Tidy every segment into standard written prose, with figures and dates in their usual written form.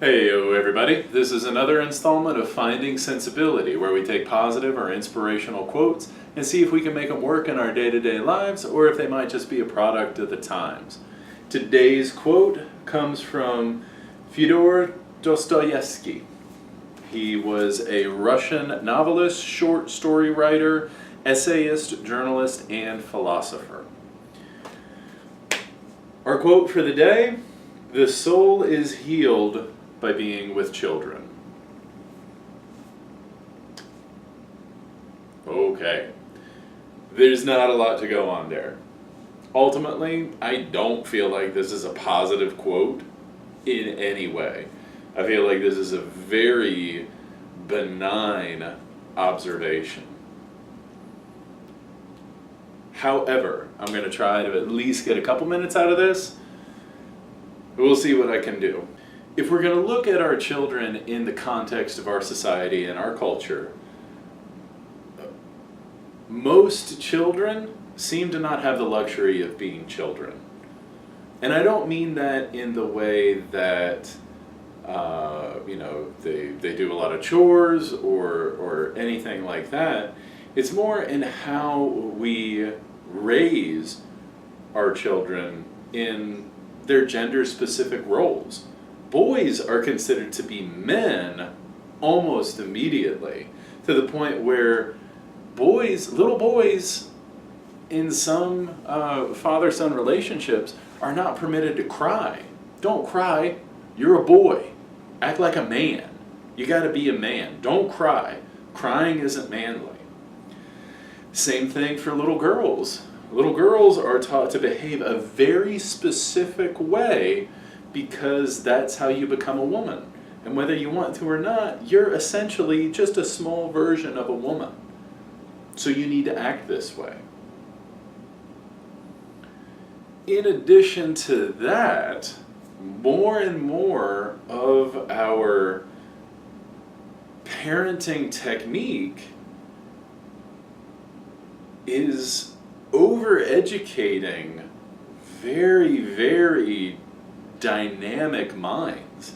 Heyo everybody, this is another installment of Finding Sensibility, where we take positive or inspirational quotes and see if we can make them work in our day-to-day lives or if they might just be a product of the times. Today's quote comes from Fyodor Dostoevsky. He was a Russian novelist, short story writer, essayist, journalist, and philosopher. Our quote for the day: "The soul is healed by being with children." Okay, there's not a lot to go on there. Ultimately, I don't feel like this is a positive quote in any way. I feel like this is a very benign observation. However, I'm going to try to at least get a couple minutes out of this. We'll see what I can do. If we're going to look at our children in the context of our society and our culture, most children seem to not have the luxury of being children. And I don't mean that in the way that they do a lot of chores or anything like that. It's more in how we raise our children in their gender-specific roles. Boys are considered to be men almost immediately, to the point where little boys in some father-son relationships are not permitted to cry. Don't cry, you're a boy. Act like a man. You gotta be a man. Don't cry. Crying isn't manly. Same thing for little girls. Little girls are taught to behave a very specific way because that's how you become a woman. And whether you want to or not, you're essentially just a small version of a woman. So you need to act this way. In addition to that, more and more of our parenting technique is over-educating very, very dynamic minds.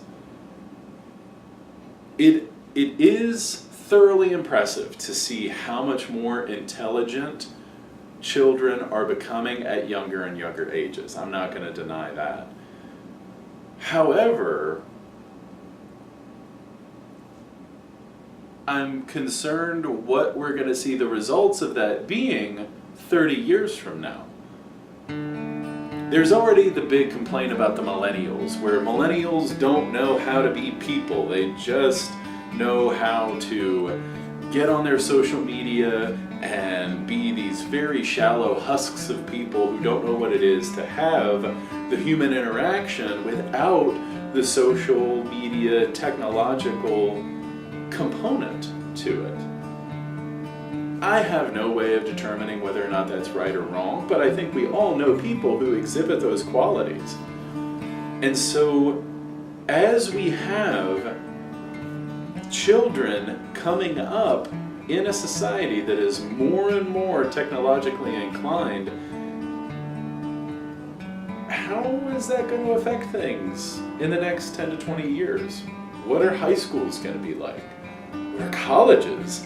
It is thoroughly impressive to see how much more intelligent children are becoming at younger and younger ages. I'm not going to deny that. However, I'm concerned what we're going to see the results of that being 30 years from now. There's already the big complaint about the millennials, where millennials don't know how to be people. They just know how to get on their social media and be these very shallow husks of people who don't know what it is to have the human interaction without the social media technological component to it. I have no way of determining whether or not that's right or wrong, but I think we all know people who exhibit those qualities. And so, as we have children coming up in a society that is more and more technologically inclined, how is that going to affect things in the next 10 to 20 years? What are high schools going to be like? What are colleges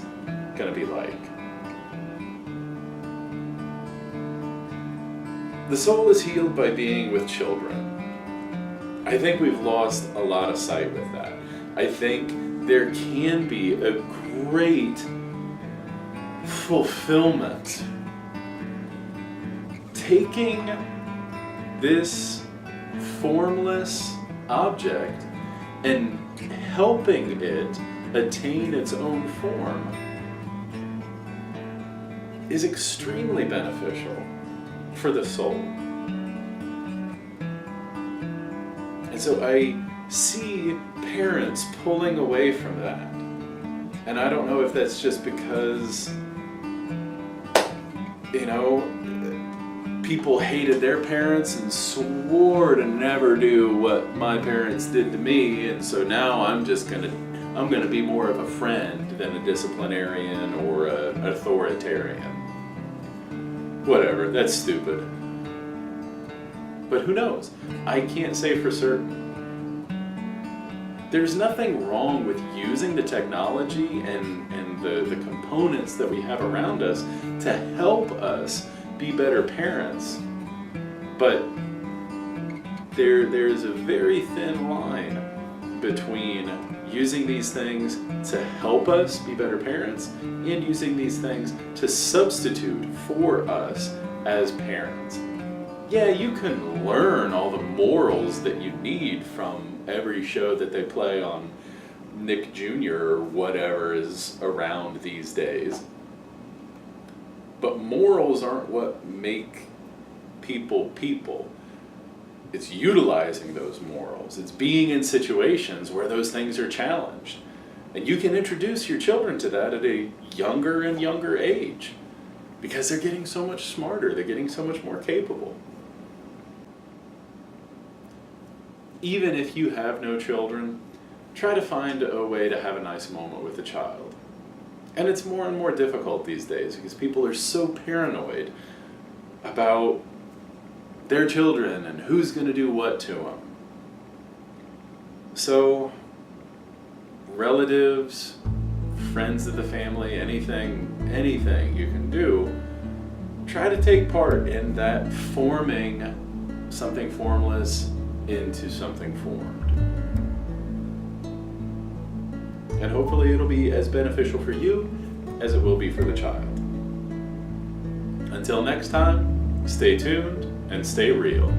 going to be like? The soul is healed by being with children. I think we've lost a lot of sight with that. I think there can be a great fulfillment taking this formless object and helping it attain its own form is extremely beneficial for the soul. And so I see parents pulling away from that. And I don't know if that's just because, people hated their parents and swore to never do what my parents did to me, and so now I'm going to be more of a friend than a disciplinarian or an authoritarian. Whatever, that's stupid. But who knows? I can't say for certain. there's nothing wrong with using the technology and the components that we have around us to help us be better parents. But there's a very thin line between using these things to help us be better parents and using these things to substitute for us as parents. Yeah, you can learn all the morals that you need from every show that they play on Nick Jr. or whatever is around these days. But morals aren't what make people people. It's utilizing those morals. It's being in situations where those things are challenged. And you can introduce your children to that at a younger and younger age because they're getting so much smarter. They're getting so much more capable. Even if you have no children, try to find a way to have a nice moment with a child. And it's more and more difficult these days because people are so paranoid about their children and who's going to do what to them. So, relatives, friends of the family, anything you can do, try to take part in that forming something formless into something formed. And hopefully it'll be as beneficial for you as it will be for the child. Until next time, stay tuned and stay real.